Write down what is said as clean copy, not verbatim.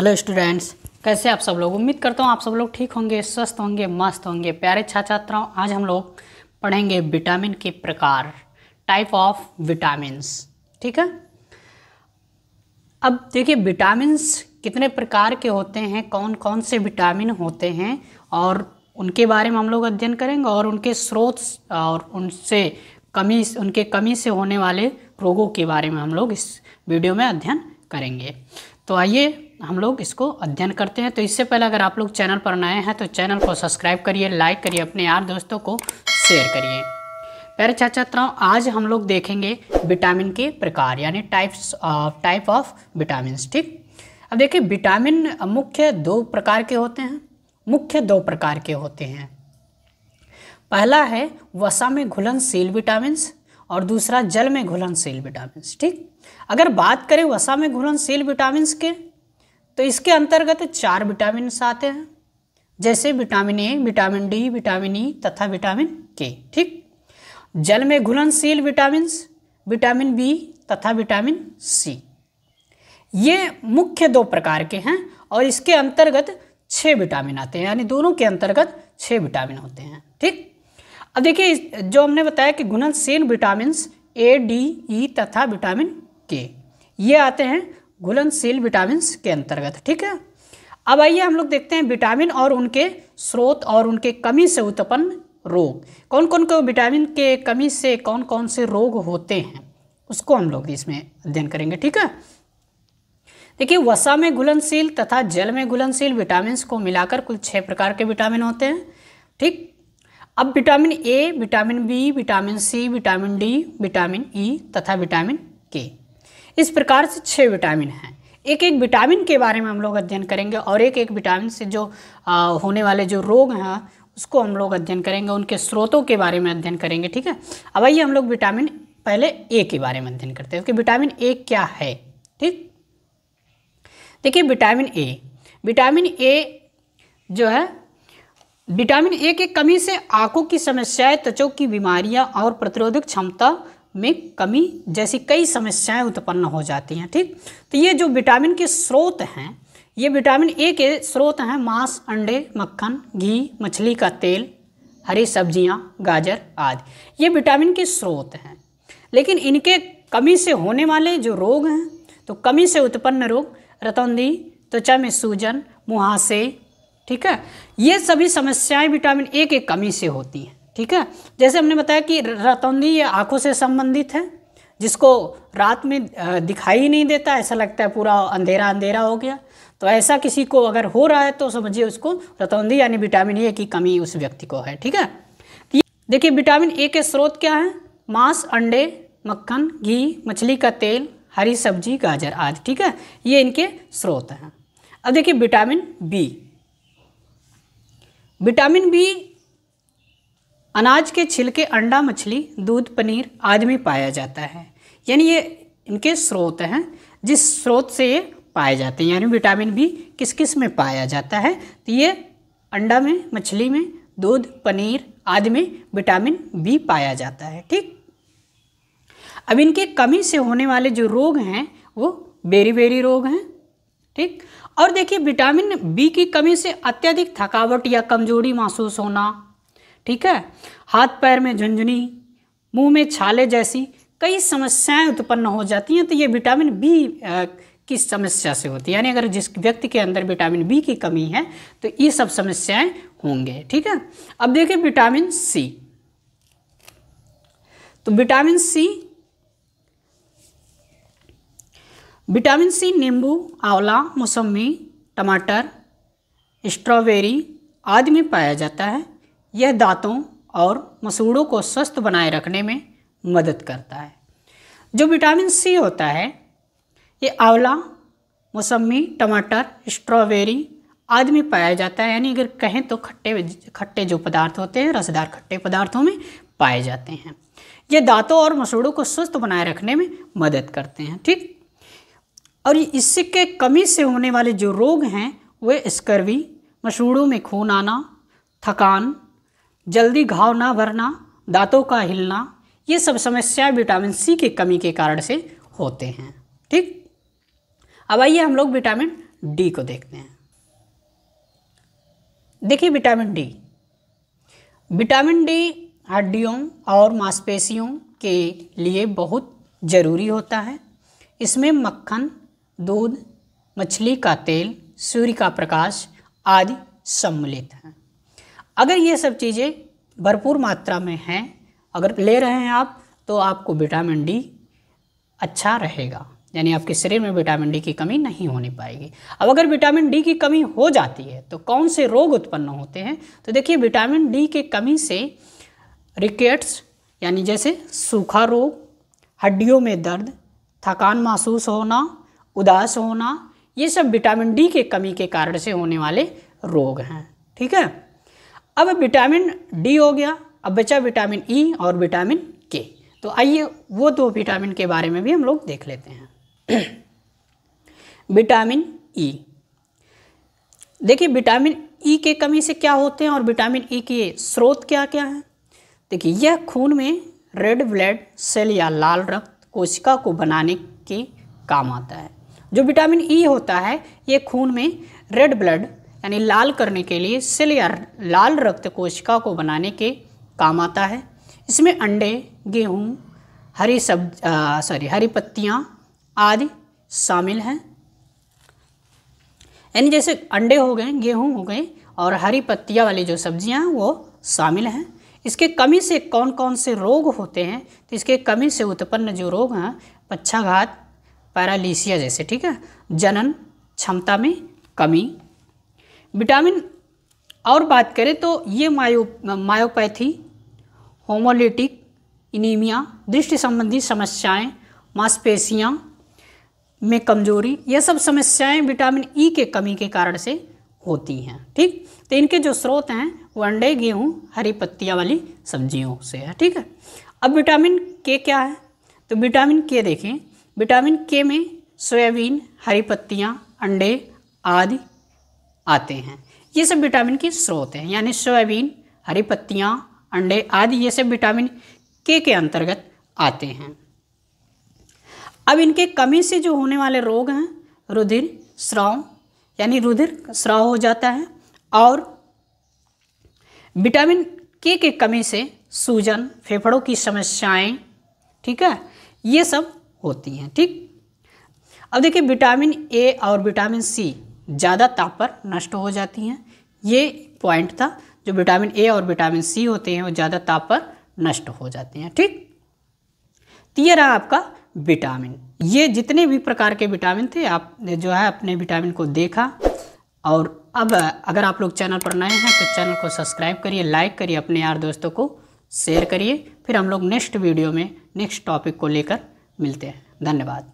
Hello students, कैसे आप सब लोग। उम्मीद करता हूँ आप सब लोग ठीक होंगे, स्वस्थ होंगे, मस्त होंगे। प्यारे छात्राओं, आज हम लोग पढ़ेंगे विटामिन के प्रकार, टाइप ऑफ विटामिन्स। ठीक है। अब देखिए विटामिन्स कितने प्रकार के होते हैं, कौन कौन से विटामिन होते हैं और उनके बारे में हम लोग अध्ययन करेंगे और उनके स्रोत और उनके कमी से होने वाले रोगों के बारे में हम लोग इस वीडियो में अध्ययन करेंगे। तो आइए हम लोग इसको अध्ययन करते हैं। तो इससे पहले अगर आप लोग चैनल पर नए हैं तो चैनल को सब्सक्राइब करिए, लाइक करिए, अपने यार दोस्तों को शेयर करिए। प्यारे छात्राओं, आज हम लोग देखेंगे विटामिन के प्रकार यानी टाइप ऑफ विटामिन्स। ठीक। अब देखिए विटामिन मुख्य दो प्रकार के होते हैं। पहला है वसा में घुलनशील विटामिन्स और दूसरा जल में घुलनशील विटामिन्स। ठीक। अगर बात करें वसा में घुलनशील विटामिन्स के तो इसके अंतर्गत 4 विटामिन आते हैं, जैसे vitamin A, vitamin D, vitamin E तथा विटामिन के। ठीक। जल में घुलनशील विटामिन्स विटामिन बी तथा विटामिन सी, ये मुख्य 2 प्रकार के हैं और इसके अंतर्गत 6 विटामिन आते हैं, यानी दोनों के अंतर्गत 6 विटामिन होते हैं। ठीक। अब देखिए जो हमने बताया कि घुलनशील विटामिन्स ए, डी, ई तथा विटामिन के, ये आते हैं घुलनशील विटामिन्स के अंतर्गत। ठीक है। अब आइए हम लोग देखते हैं विटामिन और उनके स्रोत और उनके कमी से उत्पन्न रोग। कौन कौन को विटामिन के कमी से कौन कौन से रोग होते हैं उसको हम लोग इसमें अध्ययन करेंगे। ठीक है। देखिए वसा में घुलनशील तथा जल में घुलनशील विटामिन्स को मिलाकर कुल 6 प्रकार के विटामिन होते हैं। ठीक। अब vitamin A, vitamin B, vitamin C, vitamin D, vitamin E तथा विटामिन के, इस प्रकार से 6 विटामिन हैं। एक एक विटामिन के बारे में हम लोग अध्ययन करेंगे और एक एक विटामिन से जो होने वाले जो रोग हैं उसको हम लोग अध्ययन करेंगे, उनके स्रोतों के बारे में अध्ययन करेंगे। ठीक है। अब आइए हम लोग विटामिन पहले ए के बारे में अध्ययन करते हैं कि विटामिन ए क्या है। ठीक। देखिए विटामिन ए जो है, विटामिन ए की कमी से आंखों की समस्याएं, त्वचा की बीमारियां और प्रतिरोधक क्षमता में कमी जैसी कई समस्याएं उत्पन्न हो जाती हैं। ठीक। तो ये जो विटामिन के स्रोत हैं, ये विटामिन ए के स्रोत हैं मांस, अंडे, मक्खन, घी, मछली का तेल, हरी सब्जियां, गाजर आदि, ये विटामिन के स्रोत हैं। लेकिन इनके कमी से होने वाले जो रोग हैं, तो कमी से उत्पन्न रोग रतौंधी, त्वचा में सूजन, मुहासे, ठीक है, ये सभी समस्याएं विटामिन ए के कमी से होती हैं। ठीक है। जैसे हमने बताया कि रतौंधी ये आँखों से संबंधित है, जिसको रात में दिखाई ही नहीं देता, ऐसा लगता है पूरा अंधेरा अंधेरा हो गया। तो ऐसा किसी को अगर हो रहा है तो समझिए उसको रतौंधी यानी विटामिन ए की कमी उस व्यक्ति को है। ठीक है। देखिए विटामिन ए के स्रोत क्या हैं? मांस, अंडे, मक्खन, घी, मछली का तेल, हरी सब्जी, गाजर आदि। ठीक है, ये इनके स्रोत हैं। अब देखिए विटामिन बी अनाज के छिलके, अंडा, मछली, दूध, पनीर आदि में पाया जाता है, यानी ये इनके स्रोत हैं जिस स्रोत से ये पाए जाते हैं। यानी विटामिन बी किस किस में पाया जाता है? तो ये अंडा में, मछली में, दूध, पनीर आदि में विटामिन बी पाया जाता है। ठीक। अब इनके कमी से होने वाले जो रोग हैं वो बेरी रोग हैं। ठीक। और देखिए विटामिन बी की कमी से अत्यधिक थकावट या कमजोरी महसूस होना, ठीक है, हाथ पैर में झुंझुनी, मुंह में छाले जैसी कई समस्याएं उत्पन्न हो जाती हैं। तो ये विटामिन बी की समस्या से होती है, यानी अगर जिस व्यक्ति के अंदर विटामिन बी की कमी है तो ये सब समस्याएं होंगे। ठीक है। अब देखिए विटामिन सी। तो विटामिन सी नींबू, आंवला, मौसमी, टमाटर, स्ट्रॉबेरी आदि में पाया जाता है। यह दांतों और मसूड़ों को स्वस्थ बनाए रखने में मदद करता है। जो विटामिन सी होता है ये आंवला, मौसमी, टमाटर, स्ट्रॉबेरी आदि में पाया जाता है, यानी अगर कहें तो खट्टे जो पदार्थ होते हैं, रसदार खट्टे पदार्थों में पाए जाते हैं। ये दांतों और मसूड़ों को स्वस्थ बनाए रखने में मदद करते हैं। ठीक। और इससे के कमी से होने वाले जो रोग हैं वे स्कर्वी, मसूड़ों में खून आना, थकान, जल्दी घाव ना भरना, दांतों का हिलना, ये सब समस्याएं विटामिन सी की कमी के कारण से होते हैं। ठीक। अब आइए हम लोग विटामिन डी को देखते हैं। देखिए विटामिन डी हड्डियों और मांसपेशियों के लिए बहुत ज़रूरी होता है। इसमें मक्खन, दूध, मछली का तेल, सूर्य का प्रकाश आदि सम्मिलित हैं। अगर ये सब चीज़ें भरपूर मात्रा में हैं, अगर ले रहे हैं आप, तो आपको विटामिन डी अच्छा रहेगा, यानी आपके शरीर में विटामिन डी की कमी नहीं होने पाएगी। अब अगर विटामिन डी की कमी हो जाती है तो कौन से रोग उत्पन्न होते हैं? तो देखिए विटामिन डी की कमी से रिकेट्स यानी जैसे सूखा रोग, हड्डियों में दर्द, थकान महसूस होना, उदास होना, ये सब विटामिन डी के कमी के कारण से होने वाले रोग हैं। ठीक है, अब विटामिन डी हो गया, अब बचा विटामिन ई और विटामिन के। तो आइए वो दो विटामिन के बारे में भी हम लोग देख लेते हैं। विटामिन ई, देखिए विटामिन ई के कमी से क्या होते हैं और विटामिन ई के स्रोत क्या क्या हैं। देखिए यह खून में रेड ब्लड सेल या लाल रक्त कोशिका को बनाने के काम आता है। जो विटामिन ई होता है ये खून में रेड ब्लड यानी लाल करने के लिए सेल या लाल रक्त कोशिका को बनाने के काम आता है। इसमें अंडे, गेहूँ, हरी पत्तियाँ आदि शामिल हैं। यानी जैसे अंडे हो गए, गेहूँ हो गए और हरी पत्तियाँ वाली जो सब्जियाँ हैं वो शामिल हैं। इसके कमी से कौन कौन से रोग होते हैं? तो इसके कमी से उत्पन्न जो रोग हैं, पक्षाघात, पैरालिसिया जैसे, ठीक है, जनन क्षमता में कमी। विटामिन और बात करें तो ये मायोपैथी, होमोलिटिक इनीमिया, दृष्टि संबंधी समस्याएं, मांसपेशियां में कमजोरी, ये सब समस्याएं विटामिन ई के कमी के कारण से होती हैं। ठीक, तो इनके जो स्रोत हैं वो अंडे, गेहूँ, हरी पत्तियाँ वाली सब्जियों से है। ठीक है, अब विटामिन के क्या है? तो विटामिन के देखें, विटामिन के में सोयाबीन, हरी पत्तियाँ, अंडे आदि आते हैं। ये सब विटामिन के स्रोत हैं, यानी सोयाबीन, हरी पत्तियाँ, अंडे आदि ये सब विटामिन के अंतर्गत आते हैं। अब इनके कमी से जो होने वाले रोग हैं, रुधिर स्राव यानी रुधिर स्राव हो जाता है, और विटामिन के कमी से सूजन, फेफड़ों की समस्याएं, ठीक है, ये सब होती हैं। ठीक, अब देखिए विटामिन ए और विटामिन सी ज़्यादा ताप पर नष्ट हो जाती हैं। ये पॉइंट था, जो विटामिन ए और विटामिन सी होते हैं वो ज़्यादा ताप पर नष्ट हो जाते हैं। ठीक, तो ये रहा आपका विटामिन। ये जितने भी प्रकार के विटामिन थे, आप जो है अपने विटामिन को देखा। और अब अगर आप लोग चैनल पर नए हैं तो चैनल को सब्सक्राइब करिए, लाइक करिए, अपने यार दोस्तों को शेयर करिए। फिर हम लोग नेक्स्ट वीडियो में नेक्स्ट टॉपिक को लेकर मिलते हैं। धन्यवाद।